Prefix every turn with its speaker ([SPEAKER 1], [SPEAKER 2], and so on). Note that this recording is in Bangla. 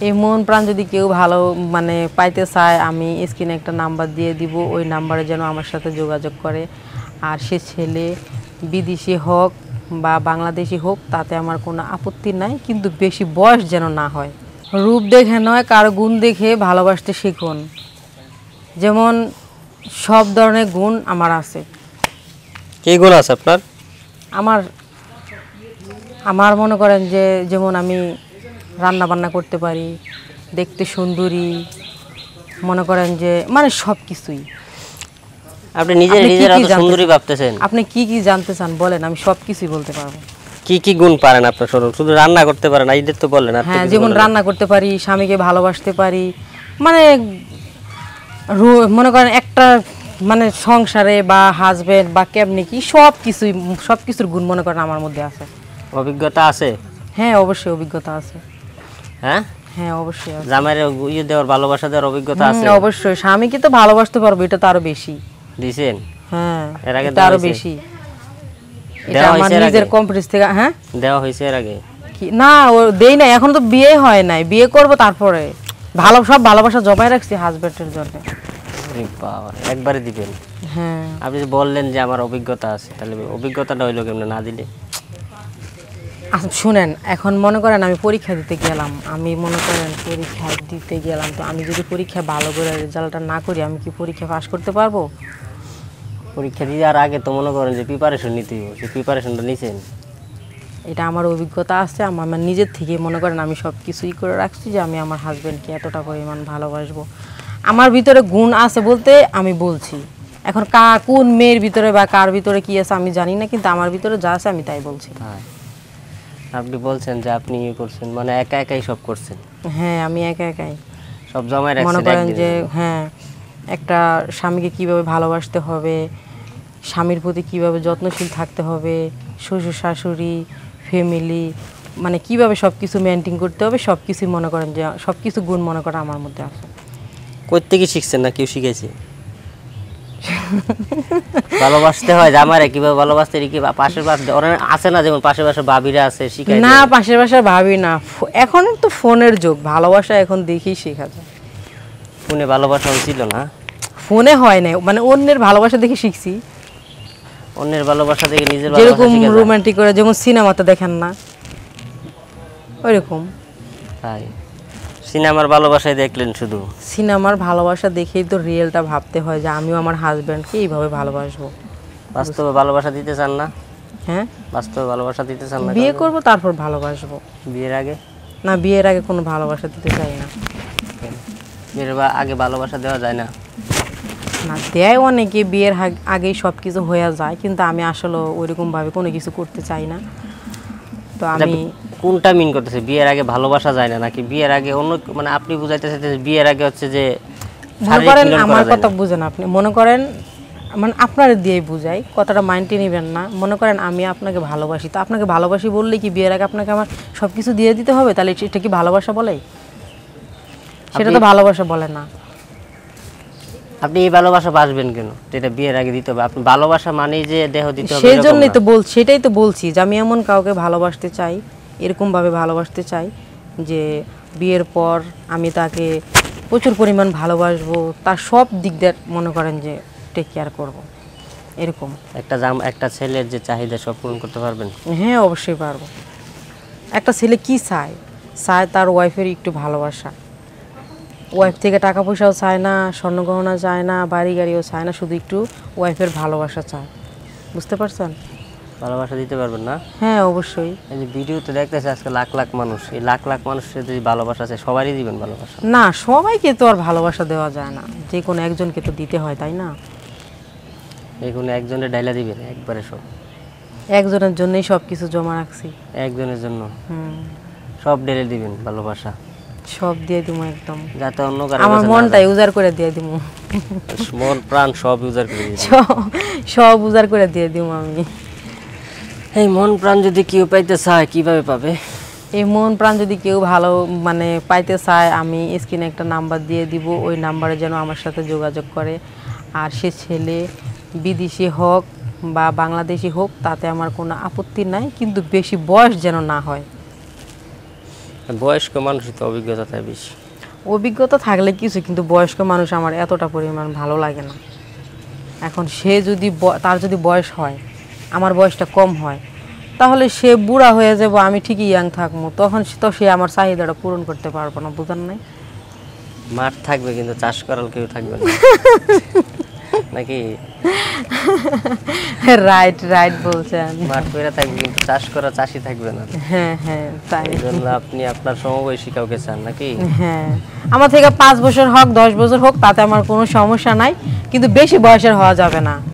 [SPEAKER 1] এই মন প্রাণ যদি কেউ ভালো মানে পাইতে চায়, আমি স্ক্রিনে একটা নাম্বার দিয়ে দিব, ওই নাম্বারে যেন আমার সাথে যোগাযোগ করে। আর সে ছেলে বিদেশি হোক বা বাংলাদেশি হোক, তাতে আমার কোনো আপত্তি নাই, কিন্তু বেশি বয়স যেন না হয়। রূপ দেখে নয়, কারো গুণ দেখে ভালোবাসতে শিখুন। যেমন সব ধরনের গুণ আমার আছে।
[SPEAKER 2] কি গুণ আছে আপনার?
[SPEAKER 1] আমার আমার মনে করেন যে যেমন আমি রান্না বান্না করতে পারি, দেখতে সুন্দরী, মনে করেন যে মানে সব কিছুই।
[SPEAKER 2] আপনি নিজের এত সুন্দরী ভাবতেছেন?
[SPEAKER 1] আপনি কি কি জানতে চান বলেন, আমি সব কিছুই বলতে পারবো।
[SPEAKER 2] কি কি গুণ পারেন আপনার? শুধু রান্না করতে পারেন এইদের তো বললেন।
[SPEAKER 1] হ্যাঁ, যেমন রান্না করতে পারি, স্বামীকে ভালোবাসতে পারি, মানে মনে করেন একটা মানে সংসারে বা হাজবেন্ড বা কেমনি কি সব কিছুর গুণ মনে করেন আমার মধ্যে আছে।
[SPEAKER 2] অভিজ্ঞতা আছে?
[SPEAKER 1] হ্যাঁ, অবশ্যই অভিজ্ঞতা আছে।
[SPEAKER 2] হ্যাঁ
[SPEAKER 1] হ্যাঁ, অবশ্যই আছে।
[SPEAKER 2] জামাইরে ইয়ে দেওয়ার, ভালোবাসা দেওয়ার অভিজ্ঞতা আছে?
[SPEAKER 1] অবশ্যই। স্বামীকে তো ভালোবাসতে পারবো, এটা তো আরো বেশি
[SPEAKER 2] দিছেন?
[SPEAKER 1] হ্যাঁ,
[SPEAKER 2] এর আগে
[SPEAKER 1] আরো বেশি। এটা আমার নিজের কমপ্লিট থেকে। হ্যাঁ,
[SPEAKER 2] দেওয়া হয়েছে এর আগে?
[SPEAKER 1] না, ও দেই না, এখন তো বিয়ে হয় নাই, বিয়ে করব তারপরে। সব ভালোবাসা জমায় রাখছি হাজবেন্ডের জন্য।
[SPEAKER 2] বাবা, একবারে দিবেন?
[SPEAKER 1] হ্যাঁ।
[SPEAKER 2] আপনি যে বললেন যে আমার অভিজ্ঞতা আছে, তাহলে অভিজ্ঞতাটা হইলো কেমনে না দিলে?
[SPEAKER 1] শুনেন, এখন মনে করেন আমি পরীক্ষা দিতে গেলাম, তো আমি যদি পরীক্ষা ভালো করে রেজাল্টটা না করি, আমি কি পরীক্ষা পাস করতে পারবো?
[SPEAKER 2] পরীক্ষা দেওয়ার আগে তো মনে করেন যে প্রিপারেশন নিতে হবে, সেই প্রিপারেশনটা নিছেন?
[SPEAKER 1] এটা আমার অভিজ্ঞতা আছে, আমার নিজের থেকে মনে করেন আমি সব কিছুই করে রাখছি যে আমি আমার হাজব্যান্ডকে এতটা পরিমাণ ভালোবাসবো। আমার ভিতরে গুণ আছে বলতে আমি বলছি। এখন কোন মেয়ের ভিতরে বা কার ভিতরে কি আছে আমি জানি না, কিন্তু আমার ভিতরে যা আছে আমি তাই বলছি।
[SPEAKER 2] আপনি বলছেন যে আপনি করছেন, মানে একা একাই সব করছেন?
[SPEAKER 1] হ্যাঁ, আমি একা একাই
[SPEAKER 2] সব জমায় রাখছেন।
[SPEAKER 1] মনে করেন যে হ্যাঁ, একটা স্বামীকে কিভাবে ভালোবাসতে হবে, স্বামীর প্রতি কিভাবে যত্নশীল থাকতে হবে, শ্বশুর শাশুড়ি ফ্যামিলি মানে কিভাবে সব কিছু মেনটেন করতে হবে, সব কিছুই মনে করেন যে সব কিছু গুণ মনে করেন আমার মধ্যে আছে।
[SPEAKER 2] কই থেকে শিখছেন, না কেউ শিখাইছে? ভালোবাসতে হয় জামাইরে কিভাবে ভালোবাসতে, কি পাশের বাসা আছে না, যেমন পাশের বাসার ভাবিরা আছে শিখাই?
[SPEAKER 1] না, পাশের বাসার ভাবি না, এখন তো ফোনের যুগ, ভালোবাসা এখন দেখেই শেখা যায়।
[SPEAKER 2] ফোনে ভালোবাসা ছিল না?
[SPEAKER 1] ফোনে হয় না, মানে অন্যের ভালোবাসা দেখে শিখছি।
[SPEAKER 2] অন্যের ভালোবাসা দেখে নিজের
[SPEAKER 1] যেরকম রোমান্টিক করে, যেমন সিনেমাতে দেখেন না, ওইরকম।
[SPEAKER 2] তাই সিনেমার ভালোবাসায় দেখলেন? শুধু
[SPEAKER 1] সিনেমার ভালোবাসা দেখেই তো রিয়েলটা ভাবতে হয় যে আমিও আমার হাজব্যান্ডকে এইভাবে ভালোবাসবো।
[SPEAKER 2] বাস্তবে ভালোবাসা দিতে চান না?
[SPEAKER 1] হ্যাঁ,
[SPEAKER 2] বাস্তবে ভালোবাসা দিতে চান না?
[SPEAKER 1] বিয়ে করব তারপর ভালোবাসবো।
[SPEAKER 2] বিয়ের আগে?
[SPEAKER 1] না, বিয়ের আগে কোনো ভালোবাসা দিতে চাই না।
[SPEAKER 2] বিয়ের আগে ভালোবাসা দেওয়া যায় না?
[SPEAKER 1] না, দেয় অনেকে, বিয়ের আগেই সব কিছু হয়ে যায়, কিন্তু আমি আসলে ওইরকমভাবে কোনো কিছু করতে চাই না। তো আমি
[SPEAKER 2] কোনটা মিন করতেছে, বিয়ের আগে ভালোবাসা যায় না নাকি বিয়ের আগে অন্য, মানে আপনি বুঝাইতেছেন যে বিয়ের আগে হচ্ছে যে
[SPEAKER 1] মনে করেন, আমার কথা বুঝেন আপনি, মনে করেন মানে আপনারা দিয়েই বুঝাই, কথাটা মাইন্ডে নেবেন না। মনে করেন আমি আপনাকে ভালোবাসি, তো আপনাকে ভালোবাসি বললে কি বিয়ের আগে আপনাকে আমার সব কিছু দিয়ে দিতে হবে? তাহলে এটা কি ভালোবাসা বলে? সেটা তো ভালোবাসা বলে না।
[SPEAKER 2] আপনি এই ভালোবাসা বাসবেন কেন? এটা বিয়ের আগে দিতে হবে? আপনি ভালোবাসা মানেই যে দেহ দিতে হবে?
[SPEAKER 1] সেই জন্যই তো বলছি, সেটাই তো বলছি যে আমি এমন কাউকে ভালোবাসতে চাই, এরকমভাবে ভালোবাসতে চাই যে বিয়ের পর আমি তাকে প্রচুর পরিমাণ ভালোবাসবো, তার সব দিক দিয়ে মনে করেন যে টেক কেয়ার করবো, এরকম।
[SPEAKER 2] একটা ছেলের যে চাহিদা সব পূরণ করতে পারবেন?
[SPEAKER 1] হ্যাঁ, অবশ্যই পারবো। একটা ছেলে কি চায় তার ওয়াইফের একটু ভালোবাসা। ওয়াইফ থেকে টাকা পয়সাও চায় না, স্বর্ণগহনা চায় না, বাড়ি গাড়িও চায় না, শুধু একটু ওয়াইফের ভালোবাসা চায়। বুঝতে পারছেন?
[SPEAKER 2] ভালোবাসা দিতে পারবেন না?
[SPEAKER 1] হ্যাঁ, অবশ্যই।
[SPEAKER 2] এই যে ভিডিওতে দেখতেছে আজকে লাখ লাখ মানুষ, এই লাখ লাখ মানুষের যদি ভালোবাসা আছে, সবারই দিবেন ভালোবাসা?
[SPEAKER 1] না, সবাইকে তো আর ভালোবাসা দেওয়া যায় না, যে কোনো একজনকে তো দিতে হয়, তাই না?
[SPEAKER 2] এই কোনো একজনের ডাইলা দিবেন একবারে সব?
[SPEAKER 1] একজনের জন্যই সব কিছু জমা রাখছি।
[SPEAKER 2] একজনের জন্য সব ঢেলে দিবেন ভালোবাসা?
[SPEAKER 1] সব দিয়ে দিব একদম,
[SPEAKER 2] যাতে অন্য কারো
[SPEAKER 1] আমার মনটাই উজাড় করে দিয়ে দিব।
[SPEAKER 2] মন প্রাণ সব উজাড় করে দিবেন?
[SPEAKER 1] সব উজাড় করে দিয়ে দিব আমি।
[SPEAKER 2] এই মন প্রাণ যদি কেউ পাইতে চায়, কিভাবে পাবে?
[SPEAKER 1] এই মন প্রাণ যদি কেউ ভালো মানে পাইতে চায়, আমি স্ক্রিনে একটা নাম্বার দিয়ে দিব, ওই নাম্বারে যেন আমার সাথে যোগাযোগ করে। আর সে ছেলে বিদেশি হোক বা বাংলাদেশি হোক, তাতে আমার কোনো আপত্তি নাই, কিন্তু বেশি বয়স যেন না হয়।
[SPEAKER 2] বয়স্ক মানুষ তো অভিজ্ঞতা তাই বেশি।
[SPEAKER 1] অভিজ্ঞতা থাকলে কিছু, কিন্তু বয়স্ক মানুষ আমার এতটা পরিমাণ ভালো লাগে না। এখন সে যদি তার যদি বয়স হয়, আমার বয়সটা কম হয়, তাহলে সে বুড়া হয়ে যাব, আমি ঠিকই ইয়াং থাকবো, তখন তো সে আমার চাহিদাটা পূরণ করতে পারবো না, বুঝেন নাই?
[SPEAKER 2] মাঠ থাকবে কিন্তু চাষ করার কেউ থাকবে না নাকি?
[SPEAKER 1] রাইট রাইট বলছেন।
[SPEAKER 2] মাঠ পেরে থাকবে কিন্তু চাষ করা চাষি থাকবে না।
[SPEAKER 1] হ্যাঁ হ্যাঁ তাই।
[SPEAKER 2] এই জন্য আপনি আপনার সমবয়সী কাউকে চান নাকি?
[SPEAKER 1] হ্যাঁ, আমার থেকে 5 বছর হোক 10 বছর হোক তাতে আমার কোনো সমস্যা নাই, কিন্তু বেশি বয়সের হওয়া যাবে না।